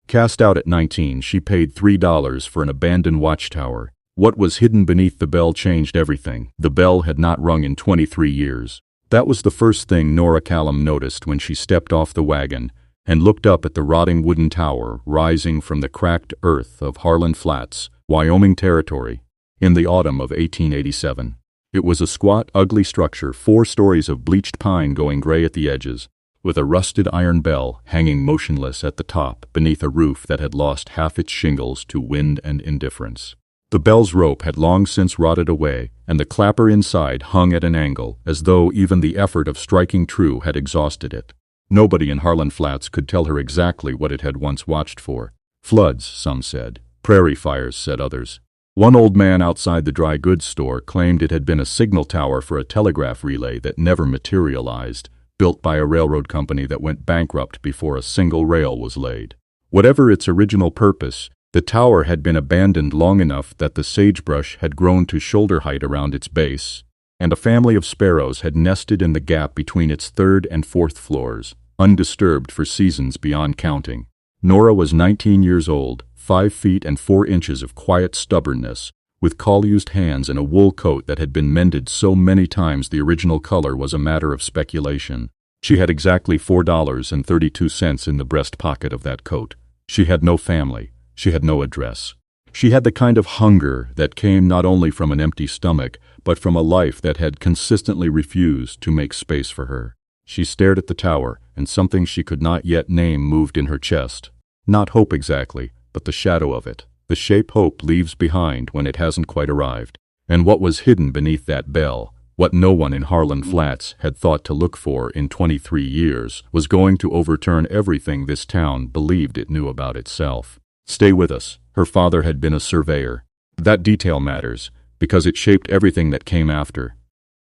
Cast out at 19, she paid $3 for an abandoned watchtower. What was hidden beneath the bell changed everything. The bell had not rung in 23 years. That was the first thing Nora Callum noticed when she stepped off the wagon and looked up at the rotting wooden tower rising from the cracked earth of Harlan Flats, Wyoming Territory, in the autumn of 1887. It was a squat, ugly structure, 4 stories of bleached pine going gray at the edges, with a rusted iron bell hanging motionless at the top beneath a roof that had lost half its shingles to wind and indifference. The bell's rope had long since rotted away, and the clapper inside hung at an angle, as though even the effort of striking true had exhausted it. Nobody in Harlan Flats could tell her exactly what it had once watched for. Floods, some said. Prairie fires, said others. One old man outside the dry goods store claimed it had been a signal tower for a telegraph relay that never materialized, built by a railroad company that went bankrupt before a single rail was laid. Whatever its original purpose, the tower had been abandoned long enough that the sagebrush had grown to shoulder height around its base, and a family of sparrows had nested in the gap between its 3rd and 4th floors, undisturbed for seasons beyond counting. Nora was 19 years old, 5 feet and 4 inches of quiet stubbornness, with caul-used hands and a wool coat that had been mended so many times the original color was a matter of speculation. She had exactly $4.32 in the breast pocket of that coat. She had no family. She had no address. She had the kind of hunger that came not only from an empty stomach, but from a life that had consistently refused to make space for her. She stared at the tower, and something she could not yet name moved in her chest. Not hope exactly, but the shadow of it, the shape hope leaves behind when it hasn't quite arrived. And what was hidden beneath that bell, what no one in Harlan Flats had thought to look for in 23 years, was going to overturn everything this town believed it knew about itself. Stay with us. Her father had been a surveyor. That detail matters, because it shaped everything that came after.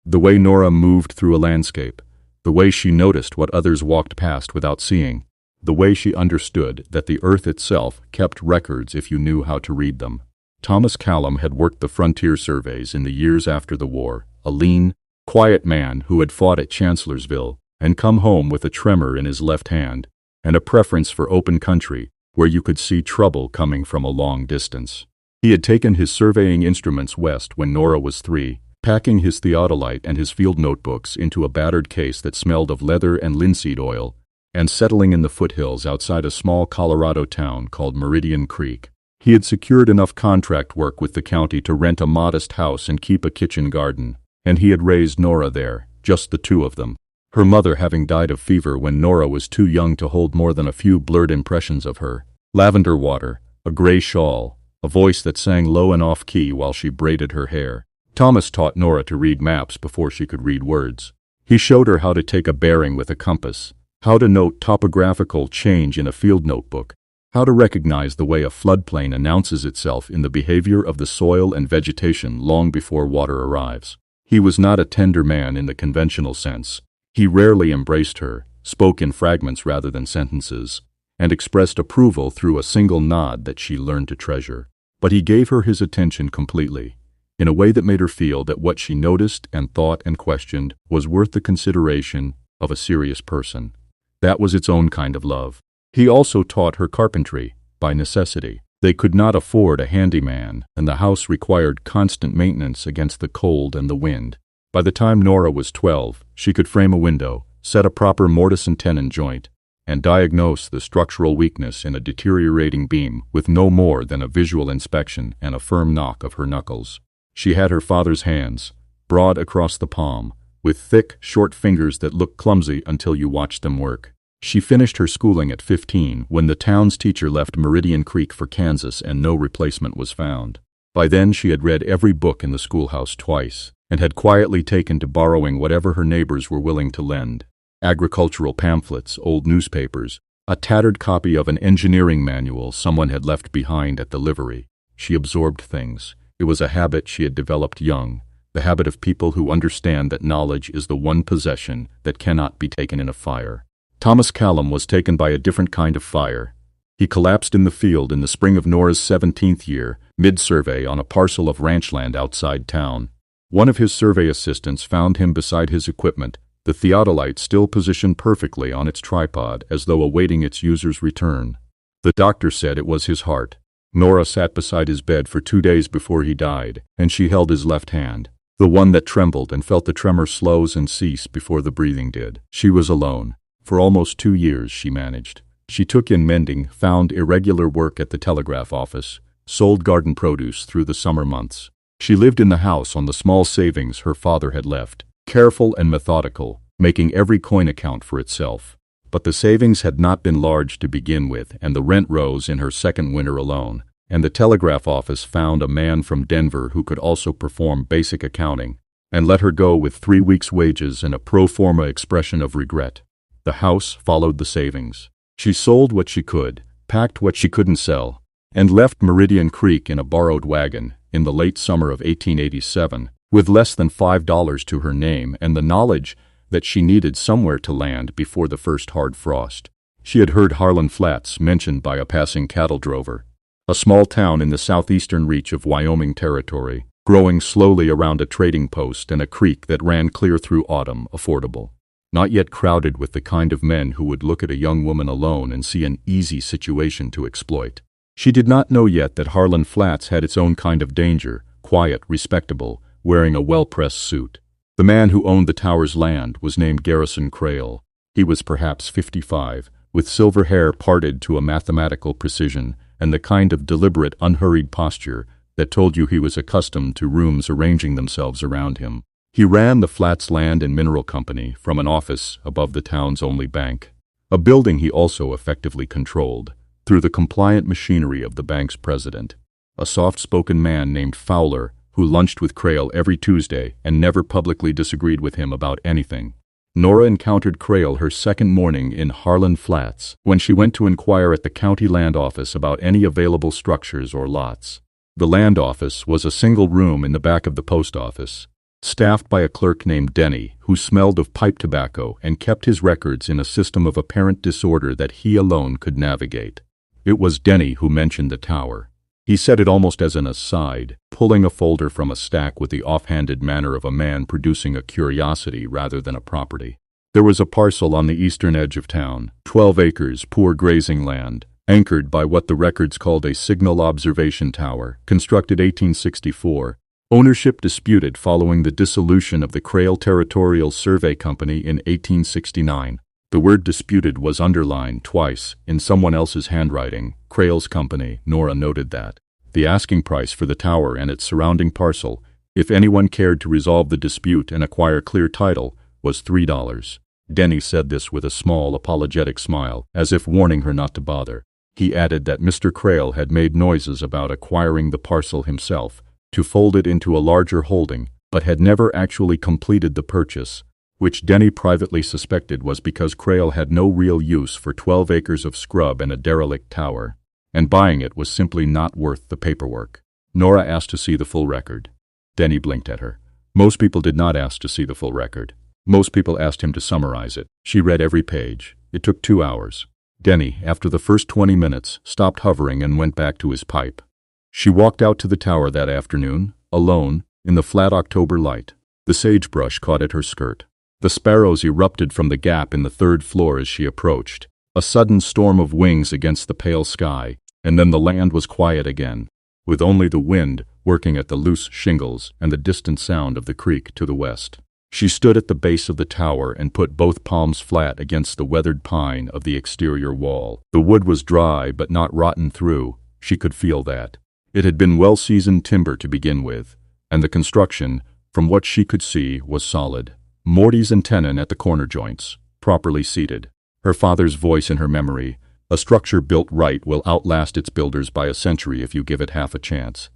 The way Nora moved through a landscape, the way she noticed what others walked past without seeing, the way she understood that the earth itself kept records if you knew how to read them. Thomas Callum had worked the frontier surveys in the years after the war, a lean, quiet man who had fought at Chancellorsville and come home with a tremor in his left hand and a preference for open country where you could see trouble coming from a long distance. He had taken his surveying instruments west when Nora was 3, packing his theodolite and his field notebooks into a battered case that smelled of leather and linseed oil, and settling in the foothills outside a small Colorado town called Meridian Creek. He had secured enough contract work with the county to rent a modest house and keep a kitchen garden, and he had raised Nora there, just the 2 of them. Her mother having died of fever when Nora was too young to hold more than a few blurred impressions of her. Lavender water, a gray shawl, a voice that sang low and off-key while she braided her hair. Thomas taught Nora to read maps before she could read words. He showed her how to take a bearing with a compass, how to note topographical change in a field notebook, how to recognize the way a floodplain announces itself in the behavior of the soil and vegetation long before water arrives. He was not a tender man in the conventional sense. He rarely embraced her, spoke in fragments rather than sentences, and expressed approval through a single nod that she learned to treasure. But he gave her his attention completely, in a way that made her feel that what she noticed and thought and questioned was worth the consideration of a serious person. That was its own kind of love. He also taught her carpentry, by necessity. They could not afford a handyman, and the house required constant maintenance against the cold and the wind. By the time Nora was 12, she could frame a window, set a proper mortise and tenon joint, and diagnose the structural weakness in a deteriorating beam with no more than a visual inspection and a firm knock of her knuckles. She had her father's hands, broad across the palm, with thick, short fingers that looked clumsy until you watched them work. She finished her schooling at 15 when the town's teacher left Meridian Creek for Kansas and no replacement was found. By then she had read every book in the schoolhouse twice, and had quietly taken to borrowing whatever her neighbors were willing to lend. Agricultural pamphlets, old newspapers, a tattered copy of an engineering manual someone had left behind at the livery. She absorbed things. It was a habit she had developed young, the habit of people who understand that knowledge is the one possession that cannot be taken in a fire. Thomas Callum was taken by a different kind of fire. He collapsed in the field in the spring of Nora's 17th year, mid-survey on a parcel of ranch land outside town. One of his survey assistants found him beside his equipment, the theodolite still positioned perfectly on its tripod as though awaiting its user's return. The doctor said it was his heart. Nora sat beside his bed for 2 days before he died, and she held his left hand, the one that trembled, and felt the tremor slow and cease before the breathing did. She was alone. For almost 2 years she managed. She took in mending, found irregular work at the telegraph office, sold garden produce through the summer months. She lived in the house on the small savings her father had left, careful and methodical, making every coin account for itself. But the savings had not been large to begin with, and the rent rose in her second winter alone, and the telegraph office found a man from Denver who could also perform basic accounting, and let her go with 3 weeks' wages and a pro forma expression of regret. The house followed the savings. She sold what she could, packed what she couldn't sell, and left Meridian Creek in a borrowed wagon in the late summer of 1887, with less than $5 to her name and the knowledge that she needed somewhere to land before the first hard frost. She had heard Harlan Flats mentioned by a passing cattle drover, a small town in the southeastern reach of Wyoming Territory, growing slowly around a trading post and a creek that ran clear through autumn, affordable. Not yet crowded with the kind of men who would look at a young woman alone and see an easy situation to exploit. She did not know yet that Harlan Flats had its own kind of danger, quiet, respectable, wearing a well-pressed suit. The man who owned the tower's land was named Garrison Crail. He was perhaps 55, with silver hair parted to a mathematical precision and the kind of deliberate, unhurried posture that told you he was accustomed to rooms arranging themselves around him. He ran the Flats Land and Mineral Company from an office above the town's only bank, a building he also effectively controlled through the compliant machinery of the bank's president, a soft-spoken man named Fowler who lunched with Crail every Tuesday and never publicly disagreed with him about anything. Nora encountered Crail her second morning in Harlan Flats when she went to inquire at the county land office about any available structures or lots. The land office was a single room in the back of the post office, staffed by a clerk named Denny, who smelled of pipe tobacco and kept his records in a system of apparent disorder that he alone could navigate. It was Denny who mentioned the tower. He said it almost as an aside, pulling a folder from a stack with the offhanded manner of a man producing a curiosity rather than a property. There was a parcel on the eastern edge of town, 12 acres, poor grazing land, anchored by what the records called a signal observation tower, constructed 1864, ownership disputed following the dissolution of the Crail Territorial Survey Company in 1869. The word disputed was underlined twice in someone else's handwriting, Crail's company. Nora noted that. The asking price for the tower and its surrounding parcel, if anyone cared to resolve the dispute and acquire clear title, was $3. Denny said this with a small, apologetic smile, as if warning her not to bother. He added that Mr. Crail had made noises about acquiring the parcel himself, to fold it into a larger holding, but had never actually completed the purchase, which Denny privately suspected was because Crail had no real use for 12 acres of scrub and a derelict tower, and buying it was simply not worth the paperwork. Nora asked to see the full record. Denny blinked at her. Most people did not ask to see the full record. Most people asked him to summarize it. She read every page. It took 2 hours. Denny, after the first 20 minutes, stopped hovering and went back to his pipe. She walked out to the tower that afternoon, alone, in the flat October light. The sagebrush caught at her skirt. The sparrows erupted from the gap in the 3rd floor as she approached, a sudden storm of wings against the pale sky, and then the land was quiet again, with only the wind working at the loose shingles and the distant sound of the creek to the west. She stood at the base of the tower and put both palms flat against the weathered pine of the exterior wall. The wood was dry but not rotten through. She could feel that. It had been well-seasoned timber to begin with, and the construction, from what she could see, was solid. Mortise and tenon at the corner joints, properly seated. Her father's voice in her memory, a structure built right will outlast its builders by a century if you give it half a chance.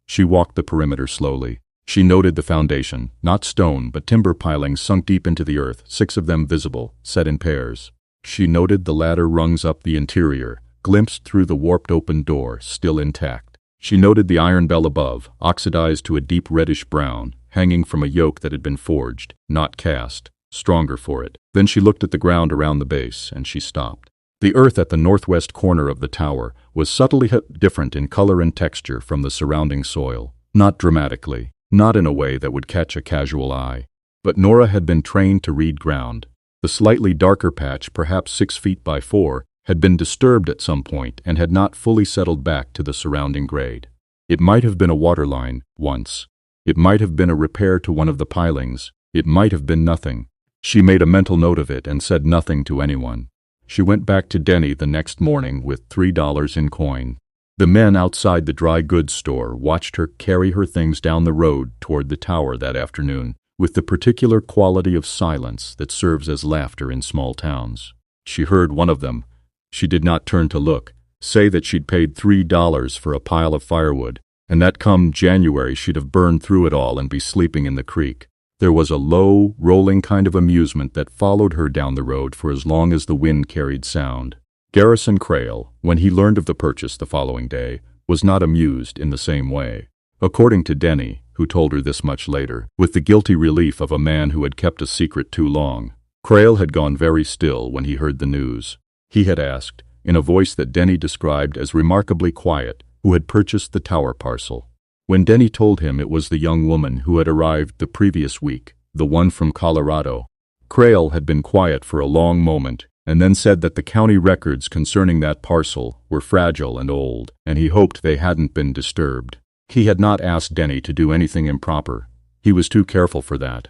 She walked the perimeter slowly. She noted the foundation, not stone but timber pilings sunk deep into the earth, 6 of them visible, set in pairs. She noted the ladder rungs up the interior, glimpsed through the warped open door, still intact. She noted the iron bell above, oxidized to a deep reddish brown, hanging from a yoke that had been forged, not cast, stronger for it. Then she looked at the ground around the base, and she stopped. The earth at the northwest corner of the tower was subtly different in color and texture from the surrounding soil. Not dramatically, not in a way that would catch a casual eye. But Nora had been trained to read ground. The slightly darker patch, perhaps 6 feet by 4, had been disturbed at some point and had not fully settled back to the surrounding grade. It might have been a water line, once. It might have been a repair to one of the pilings. It might have been nothing. She made a mental note of it and said nothing to anyone. She went back to Denny the next morning with $3 in coin. The men outside the dry goods store watched her carry her things down the road toward the tower that afternoon, with the particular quality of silence that serves as laughter in small towns. She heard one of them, she did not turn to look, say that she'd paid $3 for a pile of firewood, and that come January she'd have burned through it all and be sleeping in the creek. There was a low, rolling kind of amusement that followed her down the road for as long as the wind carried sound. Garrison Crail, when he learned of the purchase the following day, was not amused in the same way. According to Denny, who told her this much later, with the guilty relief of a man who had kept a secret too long, Crail had gone very still when he heard the news. He had asked, in a voice that Denny described as remarkably quiet, who had purchased the tower parcel. When Denny told him it was the young woman who had arrived the previous week, the one from Colorado, Crail had been quiet for a long moment and then said that the county records concerning that parcel were fragile and old, and he hoped they hadn't been disturbed. He had not asked Denny to do anything improper. He was too careful for that.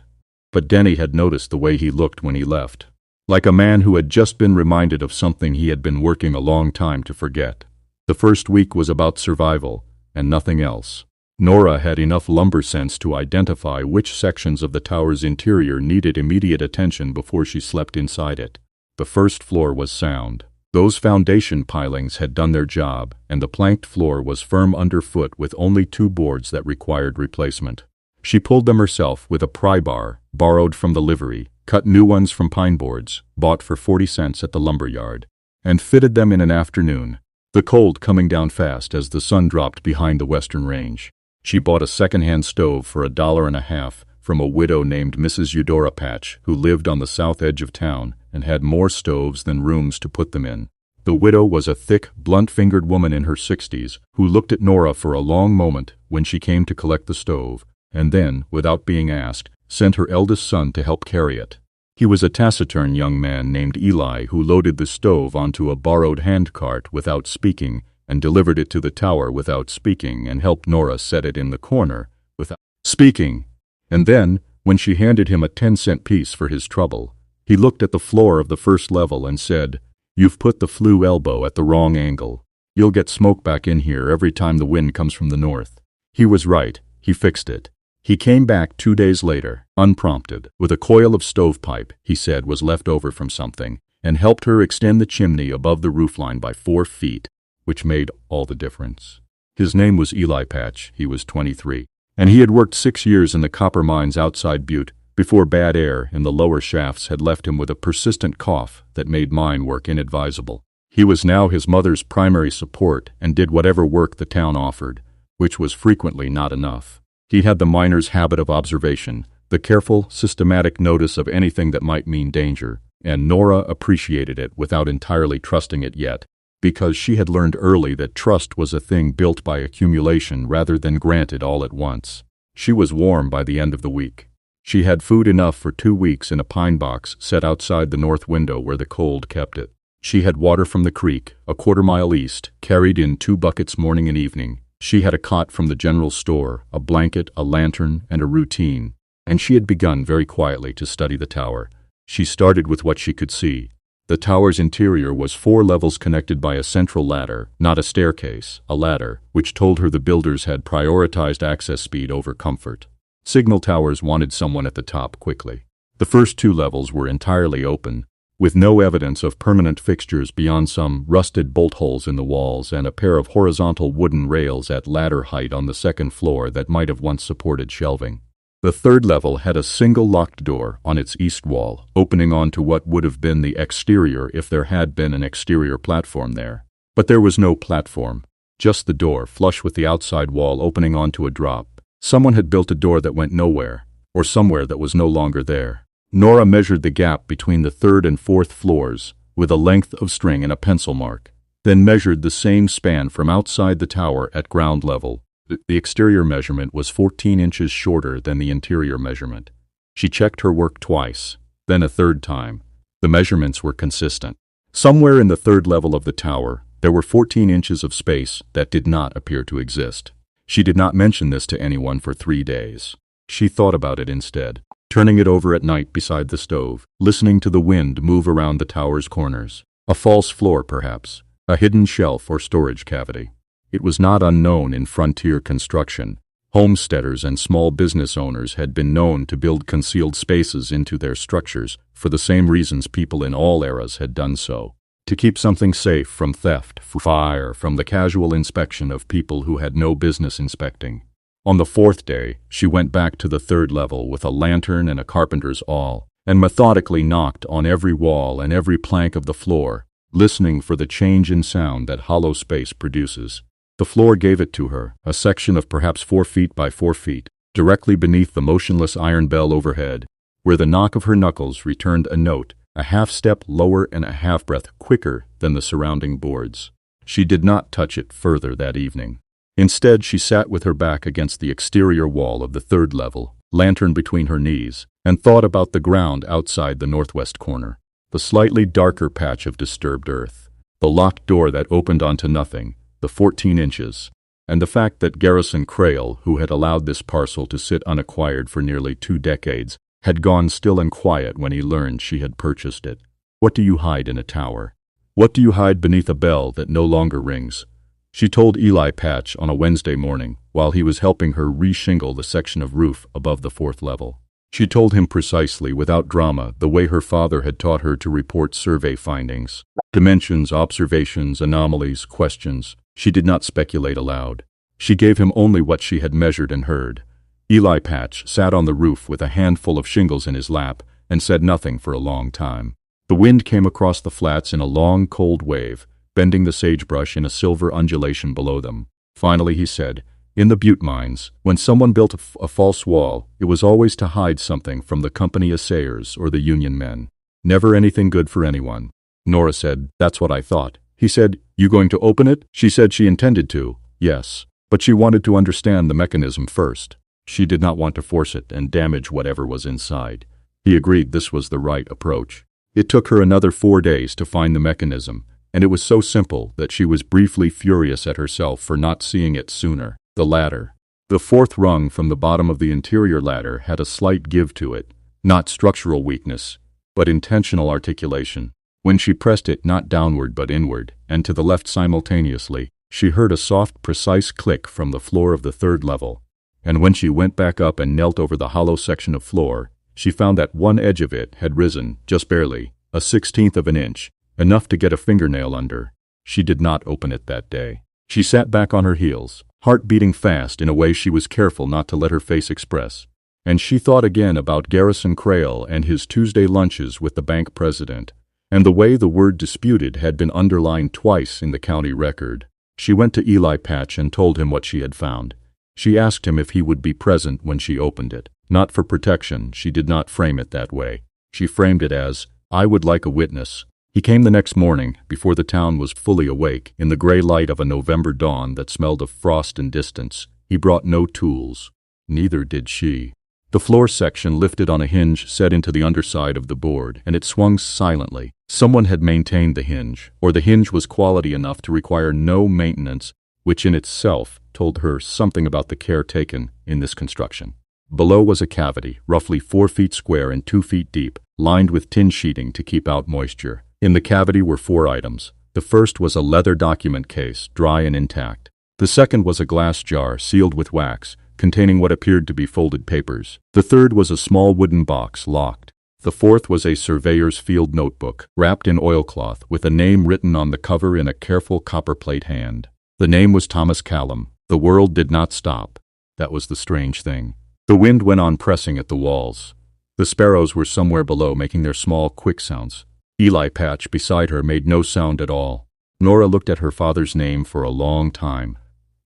But Denny had noticed the way he looked when he left, like a man who had just been reminded of something he had been working a long time to forget. The first week was about survival, and nothing else. Nora had enough lumber sense to identify which sections of the tower's interior needed immediate attention before she slept inside it. The first floor was sound. Those foundation pilings had done their job, and the planked floor was firm underfoot with only 2 boards that required replacement. She pulled them herself with a pry bar, borrowed from the livery, cut new ones from pine boards, bought for 40 cents at the lumber yard, and fitted them in an afternoon, the cold coming down fast as the sun dropped behind the western range. She bought a second-hand stove for $1.50 from a widow named Mrs. Eudora Patch, who lived on the south edge of town and had more stoves than rooms to put them in. The widow was a thick, blunt-fingered woman in her 60s who looked at Nora for a long moment when she came to collect the stove, and then, without being asked, sent her eldest son to help carry it. He was a taciturn young man named Eli who loaded the stove onto a borrowed handcart without speaking and delivered it to the tower without speaking and helped Nora set it in the corner without speaking. And then, when she handed him a 10-cent piece for his trouble, he looked at the floor of the first level and said, "You've put the flue elbow at the wrong angle. You'll get smoke back in here every time the wind comes from the north." He was right. He fixed it. He came back 2 days later, unprompted, with a coil of stovepipe he said was left over from something, and helped her extend the chimney above the roofline by 4 feet, which made all the difference. His name was Eli Patch. He was 23, and he had worked 6 years in the copper mines outside Butte before bad air in the lower shafts had left him with a persistent cough that made mine work inadvisable. He was now his mother's primary support and did whatever work the town offered, which was frequently not enough. He had the miner's habit of observation, the careful, systematic notice of anything that might mean danger, and Nora appreciated it without entirely trusting it yet, because she had learned early that trust was a thing built by accumulation rather than granted all at once. She was warm by the end of the week. She had food enough for 2 weeks in a pine box set outside the north window where the cold kept it. She had water from the creek, a quarter-mile east, carried in 2 buckets morning and evening. She had a cot from the general store, a blanket, a lantern, and a routine, and she had begun very quietly to study the tower. She started with what she could see. The tower's interior was 4 levels connected by a central ladder, not a staircase, a ladder, which told her the builders had prioritized access speed over comfort. Signal towers wanted someone at the top quickly. The first 2 levels were entirely open, with no evidence of permanent fixtures beyond some rusted bolt holes in the walls and a pair of horizontal wooden rails at ladder height on the second floor that might have once supported shelving. The 3rd level had a single locked door on its east wall, opening onto what would have been the exterior if there had been an exterior platform there. But there was no platform, just the door flush with the outside wall opening onto a drop. Someone had built a door that went nowhere, or somewhere that was no longer there. Nora measured the gap between the 3rd and 4th floors with a length of string and a pencil mark, then measured the same span from outside the tower at ground level. The exterior measurement was 14 inches shorter than the interior measurement. She checked her work twice, then a 3rd time. The measurements were consistent. Somewhere in the third level of the tower, there were 14 inches of space that did not appear to exist. She did not mention this to anyone for 3 days. She thought about it instead, turning it over at night beside the stove, listening to the wind move around the tower's corners. A false floor, perhaps, a hidden shelf or storage cavity. It was not unknown in frontier construction. Homesteaders and small business owners had been known to build concealed spaces into their structures for the same reasons people in all eras had done so. To keep something safe from theft, fire, from the casual inspection of people who had no business inspecting. On the 4th day, she went back to the 3rd level with a lantern and a carpenter's awl, and methodically knocked on every wall and every plank of the floor, listening for the change in sound that hollow space produces. The floor gave it to her, a section of perhaps 4 feet by 4 feet, directly beneath the motionless iron bell overhead, where the knock of her knuckles returned a note, a half-step lower and a half-breath quicker than the surrounding boards. She did not touch it further that evening. Instead, she sat with her back against the exterior wall of the 3rd level, lantern between her knees, and thought about the ground outside the northwest corner, the slightly darker patch of disturbed earth, the locked door that opened onto nothing, the 14 inches, and the fact that Garrison Crail, who had allowed this parcel to sit unacquired for nearly 2 decades, had gone still and quiet when he learned she had purchased it. What do you hide in a tower? What do you hide beneath a bell that no longer rings? She told Eli Patch on a Wednesday morning while he was helping her re-shingle the section of roof above the 4th level. She told him precisely, without drama, the way her father had taught her to report survey findings. Dimensions, observations, anomalies, questions. She did not speculate aloud. She gave him only what she had measured and heard. Eli Patch sat on the roof with a handful of shingles in his lap and said nothing for a long time. The wind came across the flats in a long, cold wave, bending the sagebrush in a silver undulation below them. Finally he said, "In the Butte mines, when someone built a false wall, it was always to hide something from the company assayers or the union men. Never anything good for anyone." Nora said, "That's what I thought." He said, "You going to open it?" She said she intended to, yes, but she wanted to understand the mechanism first. She did not want to force it and damage whatever was inside. He agreed this was the right approach. It took her another 4 days to find the mechanism, and it was so simple that she was briefly furious at herself for not seeing it sooner. The ladder. The 4th rung from the bottom of the interior ladder had a slight give to it, not structural weakness, but intentional articulation. When she pressed it not downward but inward, and to the left simultaneously, she heard a soft, precise click from the floor of the 3rd level. And when she went back up and knelt over the hollow section of floor, she found that one edge of it had risen, just barely, a 1/16 of an inch, enough to get a fingernail under. She did not open it that day. She sat back on her heels, heart beating fast in a way she was careful not to let her face express. And she thought again about Garrison Crail and his Tuesday lunches with the bank president, and the way the word disputed had been underlined twice in the county record. She went to Eli Patch and told him what she had found. She asked him if he would be present when she opened it. Not for protection, she did not frame it that way. She framed it as, "I would like a witness." He came the next morning, before the town was fully awake, in the gray light of a November dawn that smelled of frost and distance. He brought no tools. Neither did she. The floor section lifted on a hinge set into the underside of the board, and it swung silently. Someone had maintained the hinge, or the hinge was quality enough to require no maintenance, which in itself told her something about the care taken in this construction. Below was a cavity, roughly 4 feet square and 2 feet deep, lined with tin sheeting to keep out moisture. In the cavity were 4 items. The first was a leather document case, dry and intact. The second was a glass jar sealed with wax, containing what appeared to be folded papers. The third was a small wooden box, locked. The fourth was a surveyor's field notebook, wrapped in oilcloth, with a name written on the cover in a careful copperplate hand. The name was Thomas Callum. The world did not stop. That was the strange thing. The wind went on pressing at the walls. The sparrows were somewhere below, making their small, quick sounds. Eli Patch, beside her, made no sound at all. Nora looked at her father's name for a long time.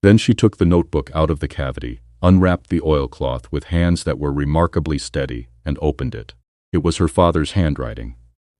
Then she took the notebook out of the cavity, unwrapped the oilcloth with hands that were remarkably steady, and opened it. It was her father's handwriting.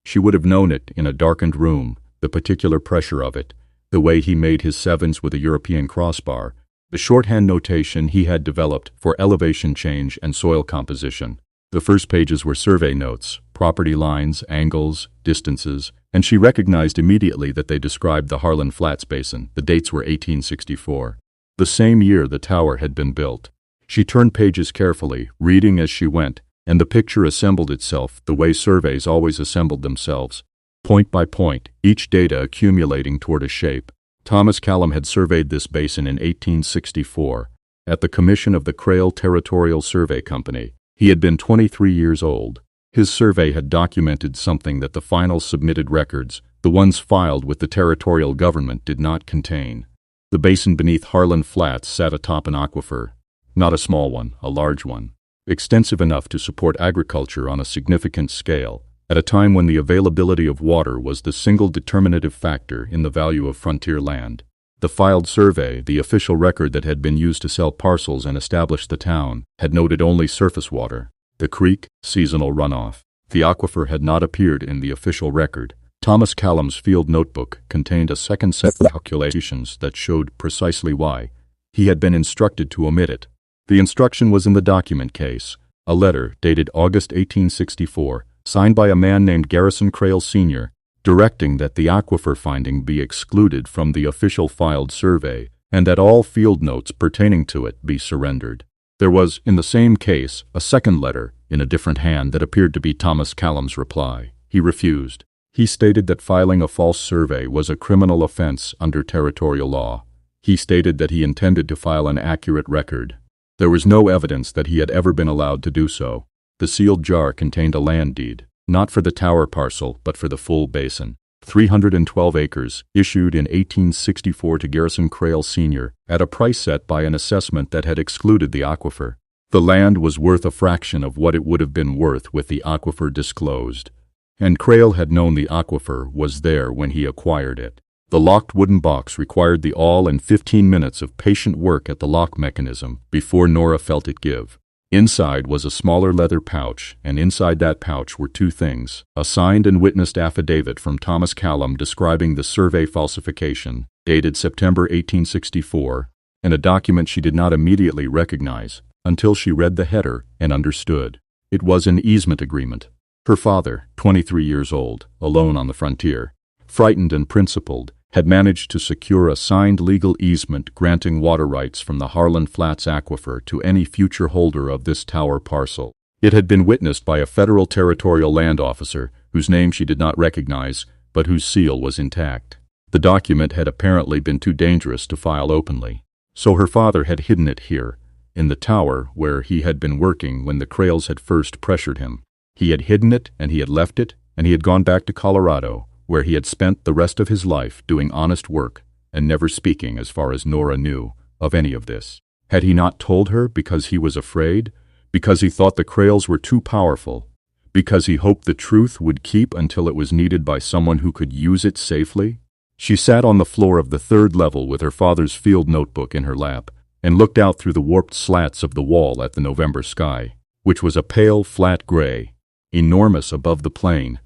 She would have known it in a darkened room, the particular pressure of it, the way he made his sevens with a European crossbar, the shorthand notation he had developed for elevation change and soil composition, The first pages were survey notes, property lines, angles, distances, and she recognized immediately that they described the Harlan Flats Basin. The dates were 1864. The same year the tower had been built. She turned pages carefully, reading as she went, and the picture assembled itself the way surveys always assembled themselves, point by point, each data accumulating toward a shape. Thomas Callum had surveyed this basin in 1864 at the commission of the Crail Territorial Survey Company. He had been 23 years old. His survey had documented something that the final submitted records, the ones filed with the territorial government, did not contain. The basin beneath Harlan Flats sat atop an aquifer. Not a small one, a large one, extensive enough to support agriculture on a significant scale, at a time when the availability of water was the single determinative factor in the value of frontier land. The filed survey, the official record that had been used to sell parcels and establish the town, had noted only surface water. The creek, seasonal runoff. The aquifer had not appeared in the official record. Thomas Callum's field notebook contained a second set of calculations that showed precisely why. He had been instructed to omit it. The instruction was in the document case, a letter dated August 1864, signed by a man named Garrison Crail Sr., directing that the aquifer finding be excluded from the official filed survey and that all field notes pertaining to it be surrendered. There was, in the same case, a second letter, in a different hand, that appeared to be Thomas Callum's reply. He refused. He stated that filing a false survey was a criminal offense under territorial law. He stated that he intended to file an accurate record. There was no evidence that he had ever been allowed to do so. The sealed jar contained a land deed, not for the tower parcel, but for the full basin. 312 acres, issued in 1864 to Garrison Crail Sr. at a price set by an assessment that had excluded the aquifer. The land was worth a fraction of what it would have been worth with the aquifer disclosed. And Crail had known the aquifer was there when he acquired it. The locked wooden box required the awl and 15 minutes of patient work at the lock mechanism before Nora felt it give. Inside was a smaller leather pouch, and inside that pouch were two things: a signed and witnessed affidavit from Thomas Callum describing the survey falsification, dated September 1864, and a document she did not immediately recognize until she read the header and understood. It was an easement agreement. Her father, 23 years old, alone on the frontier, frightened and principled, had managed to secure a signed legal easement granting water rights from the Harlan Flats aquifer to any future holder of this tower parcel. It had been witnessed by a federal territorial land officer, whose name she did not recognize, but whose seal was intact. The document had apparently been too dangerous to file openly, so her father had hidden it here, in the tower where he had been working when the Crails had first pressured him. He had hidden it, and he had left it, and he had gone back to Colorado, where he had spent the rest of his life doing honest work and never speaking, as far as Nora knew, of any of this. Had he not told her because he was afraid, because he thought the Crails were too powerful, because he hoped the truth would keep until it was needed by someone who could use it safely? She sat on the floor of the third level with her father's field notebook in her lap and looked out through the warped slats of the wall at the November sky, which was a pale, flat gray, enormous above the plain,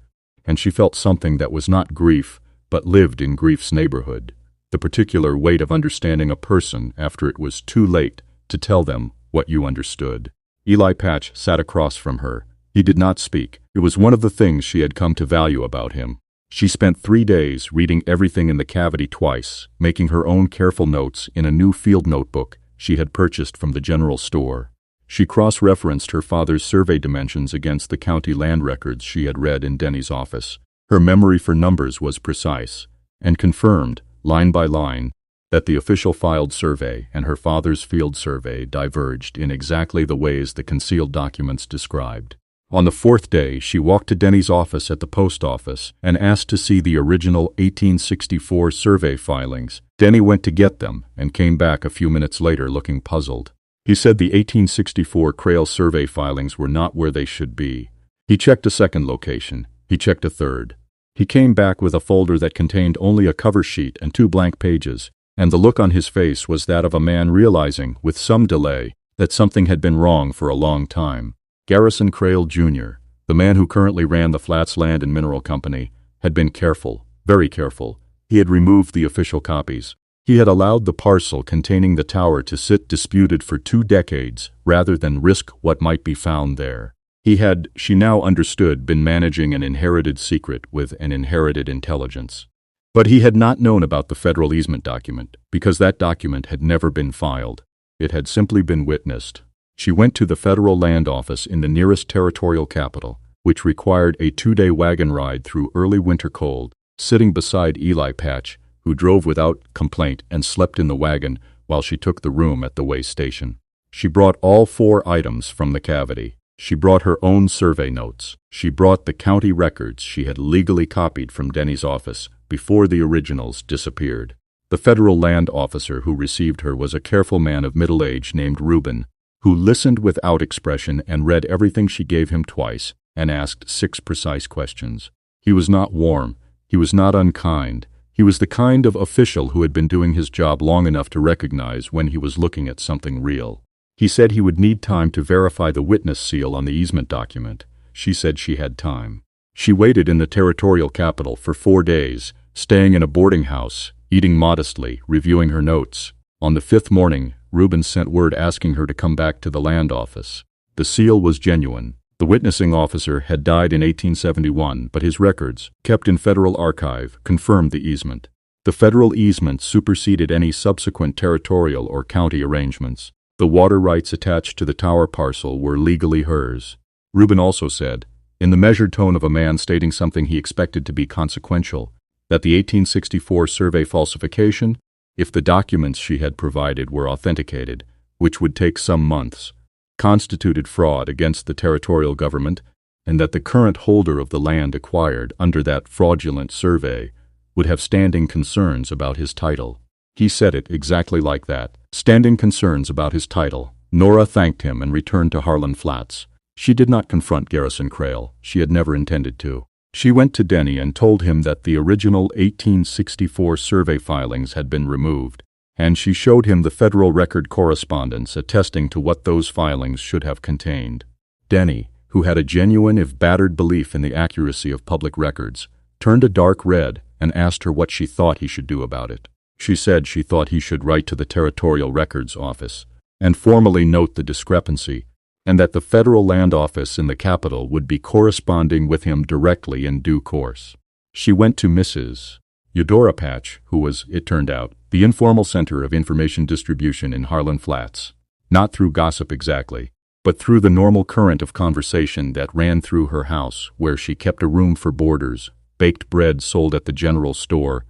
and she felt something that was not grief, but lived in grief's neighborhood, the particular weight of understanding a person after it was too late to tell them what you understood. Eli Patch sat across from her. He did not speak. It was one of the things she had come to value about him. She spent 3 days reading everything in the cavity twice, making her own careful notes in a new field notebook she had purchased from the general store. She cross-referenced her father's survey dimensions against the county land records she had read in Denny's office. Her memory for numbers was precise, and confirmed, line by line, that the official filed survey and her father's field survey diverged in exactly the ways the concealed documents described. On the 4th day, she walked to Denny's office at the post office and asked to see the original 1864 survey filings. Denny went to get them and came back a few minutes later looking puzzled. He said the 1864 Crail survey filings were not where they should be. He checked a second location. He checked a third. He came back with a folder that contained only a cover sheet and 2 blank pages, and the look on his face was that of a man realizing, with some delay, that something had been wrong for a long time. Garrison Crail Jr., the man who currently ran the Flats Land and Mineral Company, had been careful, very careful. He had removed the official copies. He had allowed the parcel containing the tower to sit disputed for 2 decades rather than risk what might be found there. He had, she now understood, been managing an inherited secret with an inherited intelligence. But he had not known about the federal easement document, because that document had never been filed. It had simply been witnessed. She went to the federal land office in the nearest territorial capital, which required a 2-day wagon ride through early winter cold, sitting beside Eli Patch, who drove without complaint and slept in the wagon while she took the room at the way station. She brought all 4 items from the cavity. She brought her own survey notes. She brought the county records she had legally copied from Denny's office before the originals disappeared. The federal land officer who received her was a careful man of middle age named Reuben, who listened without expression and read everything she gave him twice and asked 6 precise questions. He was not warm. He was not unkind. He was the kind of official who had been doing his job long enough to recognize when he was looking at something real. He said he would need time to verify the witness seal on the easement document. She said she had time. She waited in the territorial capital for 4 days, staying in a boarding house, eating modestly, reviewing her notes. On the 5th morning, Reuben sent word asking her to come back to the land office. The seal was genuine. The witnessing officer had died in 1871, but his records, kept in federal archive, confirmed the easement. The federal easement superseded any subsequent territorial or county arrangements. The water rights attached to the tower parcel were legally hers. Reuben also said, in the measured tone of a man stating something he expected to be consequential, that the 1864 survey falsification, if the documents she had provided were authenticated, which would take some months, constituted fraud against the territorial government, and that the current holder of the land acquired under that fraudulent survey would have standing concerns about his title. He said it exactly like that. Standing concerns about his title. Nora thanked him and returned to Harlan Flats. She did not confront Garrison Crail. She had never intended to. She went to Denny and told him that the original 1864 survey filings had been removed, and she showed him the federal record correspondence attesting to what those filings should have contained. Denny, who had a genuine if battered belief in the accuracy of public records, turned a dark red and asked her what she thought he should do about it. She said she thought he should write to the Territorial Records Office and formally note the discrepancy, and that the federal land office in the capital would be corresponding with him directly in due course. She went to Mrs. Eudora Patch, who was, it turned out, the informal center of information distribution in Harlan Flats, not through gossip exactly, but through the normal current of conversation that ran through her house, where she kept a room for boarders, baked bread sold at the general store,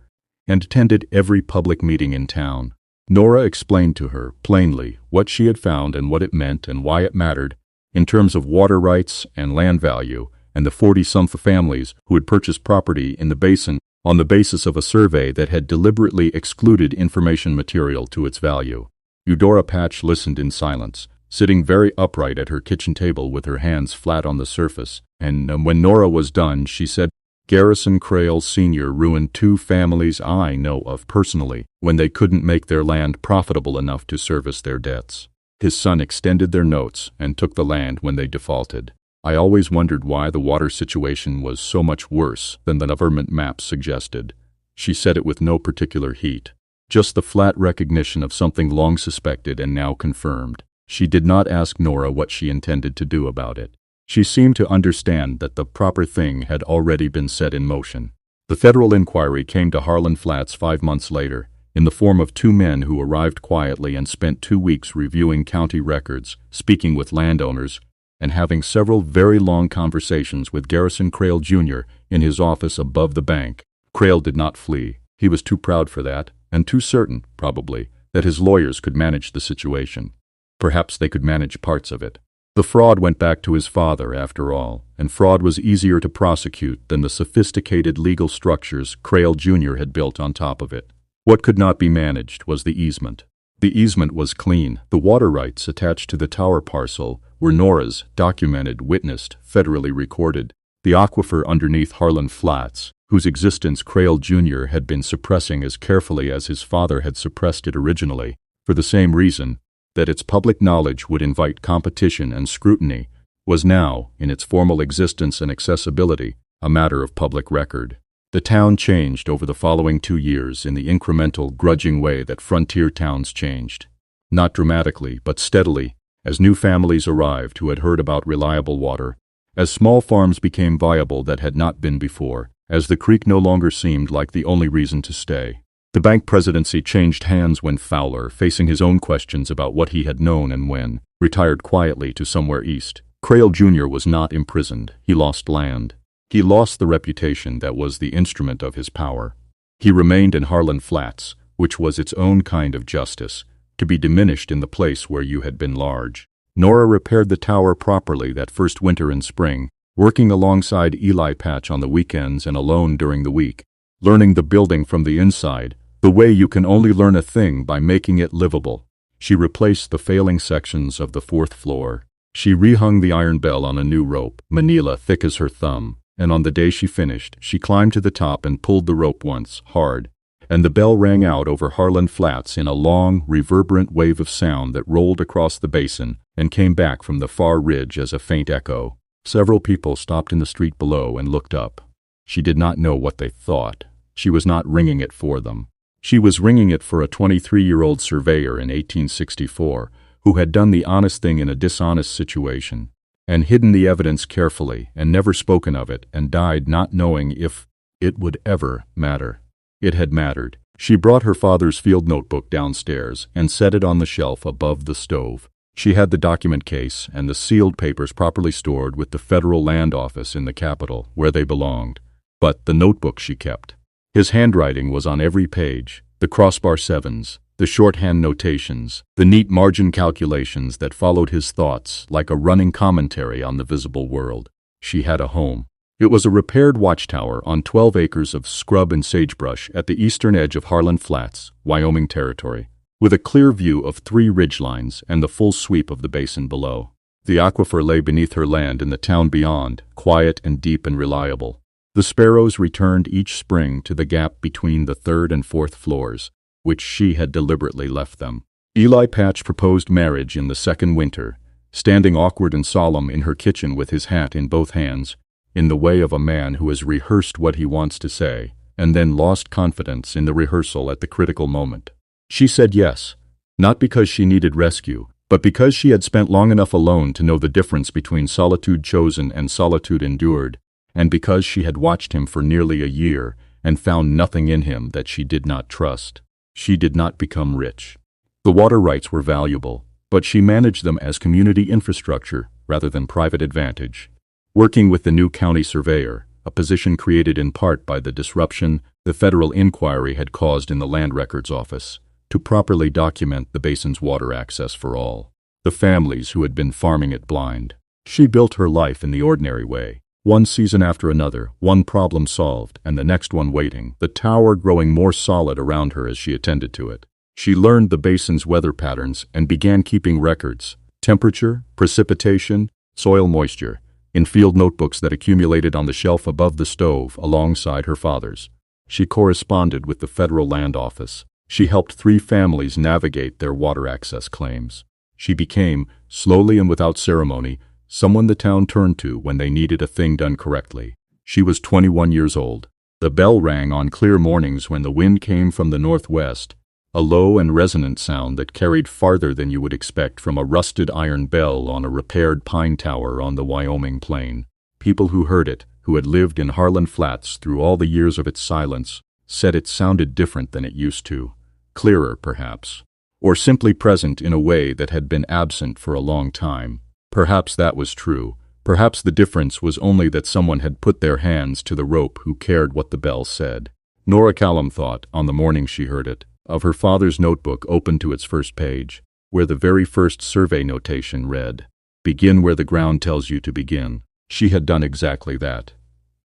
and attended every public meeting in town. Nora explained to her, plainly, what she had found and what it meant and why it mattered, in terms of water rights and land value, and the 40-something families who had purchased property in the basin on the basis of a survey that had deliberately excluded information material to its value. Eudora Patch listened in silence, sitting very upright at her kitchen table with her hands flat on the surface, and when Nora was done, she said, Garrison Crail Sr. ruined 2 families I know of personally when they couldn't make their land profitable enough to service their debts. His son extended their notes and took the land when they defaulted. I always wondered why the water situation was so much worse than the government maps suggested. She said it with no particular heat, just the flat recognition of something long suspected and now confirmed. She did not ask Nora what she intended to do about it. She seemed to understand that the proper thing had already been set in motion. The federal inquiry came to Harlan Flats 5 months later, in the form of 2 men who arrived quietly and spent 2 weeks reviewing county records, speaking with landowners, and having several very long conversations with Garrison Crail Jr. in his office above the bank. Crail did not flee. He was too proud for that, and too certain, probably, that his lawyers could manage the situation. Perhaps they could manage parts of it. The fraud went back to his father, after all, and fraud was easier to prosecute than the sophisticated legal structures Crail Jr. had built on top of it. What could not be managed was the easement. The easement was clean. The water rights attached to the tower parcel were Nora's, documented, witnessed, federally recorded. The aquifer underneath Harlan Flats, whose existence Crail Jr. had been suppressing as carefully as his father had suppressed it originally, for the same reason, that its public knowledge would invite competition and scrutiny, was now, in its formal existence and accessibility, a matter of public record. The town changed over the following 2 years in the incremental, grudging way that frontier towns changed. Not dramatically, but steadily, as new families arrived who had heard about reliable water, as small farms became viable that had not been before, as the creek no longer seemed like the only reason to stay. The bank presidency changed hands when Fowler, facing his own questions about what he had known and when, retired quietly to somewhere east. Crail Jr. was not imprisoned. He lost land. He lost the reputation that was the instrument of his power. He remained in Harlan Flats, which was its own kind of justice, to be diminished in the place where you had been large. Nora repaired the tower properly that first winter and spring, working alongside Eli Patch on the weekends and alone during the week, learning the building from the inside, the way you can only learn a thing by making it livable. She replaced the failing sections of the 4th floor. She rehung the iron bell on a new rope, manila thick as her thumb, and on the day she finished, she climbed to the top and pulled the rope once, hard, and the bell rang out over Harlan Flats in a long, reverberant wave of sound that rolled across the basin and came back from the far ridge as a faint echo. Several people stopped in the street below and looked up. She did not know what they thought. She was not ringing it for them. She was ringing it for a 23-year-old surveyor in 1864 who had done the honest thing in a dishonest situation, and hidden the evidence carefully and never spoken of it, and died not knowing if it would ever matter. It had mattered. She brought her father's field notebook downstairs and set it on the shelf above the stove. She had the document case and the sealed papers properly stored with the Federal Land Office in the Capitol, where they belonged. But the notebook she kept. His handwriting was on every page, the crossbar sevens, the shorthand notations, the neat margin calculations that followed his thoughts like a running commentary on the visible world. She had a home. It was a repaired watchtower on 12 acres of scrub and sagebrush at the eastern edge of Harlan Flats, Wyoming Territory, with a clear view of 3 ridgelines and the full sweep of the basin below. The aquifer lay beneath her land in the town beyond, quiet and deep and reliable. The sparrows returned each spring to the gap between the 3rd and 4th floors, which she had deliberately left them. Eli Patch proposed marriage in the 2nd winter, standing awkward and solemn in her kitchen with his hat in both hands, in the way of a man who has rehearsed what he wants to say, and then lost confidence in the rehearsal at the critical moment. She said yes, not because she needed rescue, but because she had spent long enough alone to know the difference between solitude chosen and solitude endured, and because she had watched him for nearly a year and found nothing in him that she did not trust. She did not become rich. The water rights were valuable, but she managed them as community infrastructure rather than private advantage. Working with the new county surveyor, a position created in part by the disruption the federal inquiry had caused in the Land Records Office, to properly document the basin's water access for all, the families who had been farming it blind. She built her life in the ordinary way. One season after another, one problem solved, and the next one waiting, the tower growing more solid around her as she attended to it. She learned the basin's weather patterns and began keeping records, temperature, precipitation, soil moisture, in field notebooks that accumulated on the shelf above the stove alongside her father's. She corresponded with the Federal Land Office. She helped 3 families navigate their water access claims. She became, slowly and without ceremony, someone the town turned to when they needed a thing done correctly. She was 21 years old. The bell rang on clear mornings when the wind came from the northwest, a low and resonant sound that carried farther than you would expect from a rusted iron bell on a repaired pine tower on the Wyoming plain. People who heard it, who had lived in Harlan Flats through all the years of its silence, said it sounded different than it used to, clearer perhaps, or simply present in a way that had been absent for a long time. Perhaps that was true. Perhaps the difference was only that someone had put their hands to the rope who cared what the bell said. Nora Callum thought, on the morning she heard it, of her father's notebook open to its first page, where the very first survey notation read, "Begin where the ground tells you to begin." She had done exactly that.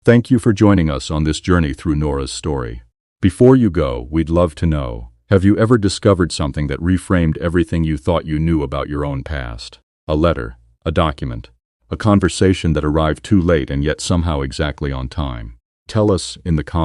Thank you for joining us on this journey through Nora's story. Before you go, we'd love to know, have you ever discovered something that reframed everything you thought you knew about your own past? A letter, a document, a conversation that arrived too late and yet somehow exactly on time. Tell us in the comments.